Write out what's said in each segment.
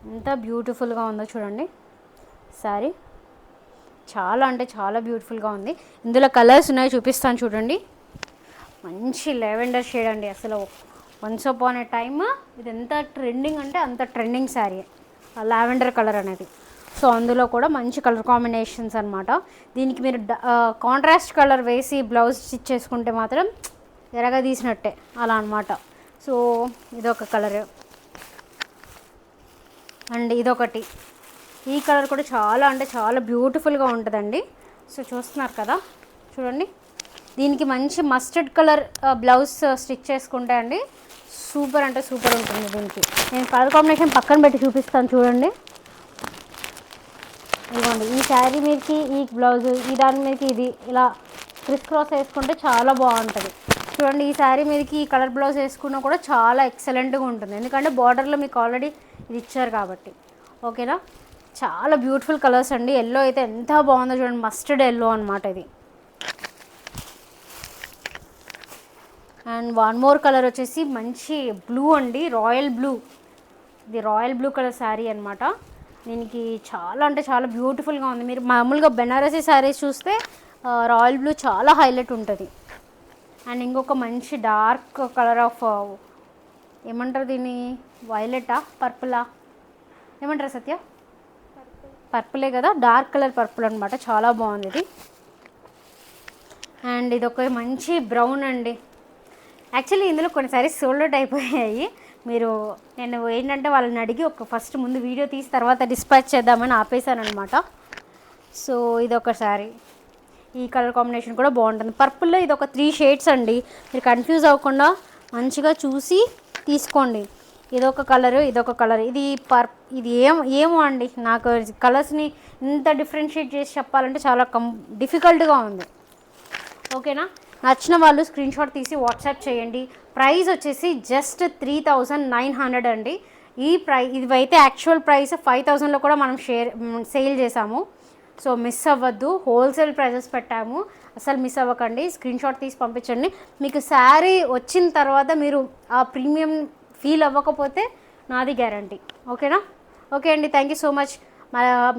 ఎంత బ్యూటిఫుల్గా ఉందో చూడండి శారీ. చాలా అంటే చాలా బ్యూటిఫుల్గా ఉంది. ఇందులో కలర్స్ ఉన్నాయి, చూపిస్తాను చూడండి. మంచి లెవెండర్ షేడ్ అండి. అసలు వన్స్ అపాన్ ఏ టైమ్ ఇది ఎంత ట్రెండింగ్ అంటే అంత ట్రెండింగ్ శారీ లావెండర్ కలర్ అనేది. సో అందులో కూడా మంచి కలర్ కాంబినేషన్స్ అనమాట. దీనికి మీరు కాంట్రాస్ట్ కలర్ వేసి బ్లౌజ్ స్టిచ్ చేసుకుంటే మాత్రం ఎరగా తీసినట్టే అలా అనమాట. సో ఇదొక కలర్ అండ్ ఇదొకటి. ఈ కలర్ కూడా చాలా అంటే చాలా బ్యూటిఫుల్గా ఉంటుందండి. సో చూస్తున్నారు కదా చూడండి. దీనికి మంచి మస్టర్డ్ కలర్ బ్లౌజ్ స్టిచ్ చేసుకుంటే అండి సూపర్ అంటే సూపర్ ఉంటుంది. దీనికి నేను కలర్ కాంబినేషన్ పక్కన పెట్టి చూపిస్తాను చూడండి. ఇదిగోండి ఈ శారీ మీదకి ఈ బ్లౌజ్, ఈ దాని మీదకి ఇది ఇలా క్రిస్ క్రాస్ వేసుకుంటే చాలా బాగుంటుంది. చూడండి ఈ శారీ మీదకి ఈ కలర్ బ్లౌజ్ వేసుకున్నా కూడా చాలా ఎక్సలెంట్గా ఉంటుంది. ఎందుకంటే బార్డర్లో మీకు ఆల్రెడీ ఇది ఇచ్చారు కాబట్టి. ఓకేనా, చాలా బ్యూటిఫుల్ కలర్స్ అండి. ఎల్లో అయితే ఎంత బాగుందో చూడండి, మస్టర్డ్ ఎల్లో అనమాట ఇది. అండ్ వన్ మోర్ కలర్ వచ్చేసి మంచి బ్లూ అండి, రాయల్ బ్లూ. ఇది రాయల్ బ్లూ కలర్ శారీ అనమాట. దీనికి చాలా అంటే చాలా బ్యూటిఫుల్గా ఉంది. మీరు మామూలుగా బెనారసీ శారీస్ చూస్తే రాయల్ బ్లూ చాలా హైలైట్ ఉంటుంది. అండ్ ఇంకొక మంచి డార్క్ కలర్ ఆఫ్ ఏమంటారు దీన్ని, వైలెటా పర్పులా ఏమంటారు సత్య? పర్పులే కదా, డార్క్ కలర్ పర్పుల్ అనమాట. చాలా బాగుంది ఇది. అండ్ ఇది ఒక మంచి బ్రౌన్ అండి. యాక్చువల్లీ ఇందులో కొన్ని సారీస్ సోల్డ్ అవుట్ అయిపోయాయి. నేను ఏంటంటే వాళ్ళని అడిగి ఫస్ట్ ముందు వీడియో తీసి తర్వాత డిస్పాచ్ చేద్దామని ఆపేసాను అనమాట. సో ఇదొక శారీ. ఈ కలర్ కాంబినేషన్ కూడా బాగుంటుంది. పర్పుల్లో ఇది ఒక 3 షేడ్స్ అండి. మీరు కన్ఫ్యూజ్ అవ్వకుండా మంచిగా చూసి తీసుకోండి. ఇదొక కలరు, ఇదొక కలర్. ఇది ఏమో అండి, నాకు కలర్స్ని ఇంత డిఫరెన్షియేట్ చేసి చెప్పాలంటే చాలా డిఫికల్ట్గా ఉంది. ఓకేనా, నచ్చిన వాళ్ళు స్క్రీన్ షాట్ తీసి వాట్సాప్ చేయండి. ప్రైస్ వచ్చేసి జస్ట్ 3900 అండి. ఇవైతే యాక్చువల్ ప్రైస్ 5000లో కూడా మనం సేల్ చేసాము. సో మిస్ అవ్వద్దు, హోల్సేల్ ప్రైజెస్ పెట్టాము, అసలు మిస్ అవ్వకండి. స్క్రీన్ షాట్ తీసి పంపించండి. మీకు శారీ వచ్చిన తర్వాత మీరు ఆ ప్రీమియం ఫీల్ అవ్వకపోతే నాది గ్యారంటీ. ఓకేనా, ఓకే అండి, థ్యాంక్ యూ సో మచ్.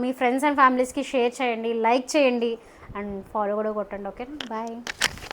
మీ ఫ్రెండ్స్ అండ్ ఫ్యామిలీస్కి షేర్ చేయండి, లైక్ చేయండి అండ్ ఫాలో కూడా కొట్టండి. ఓకేనా, బాయ్.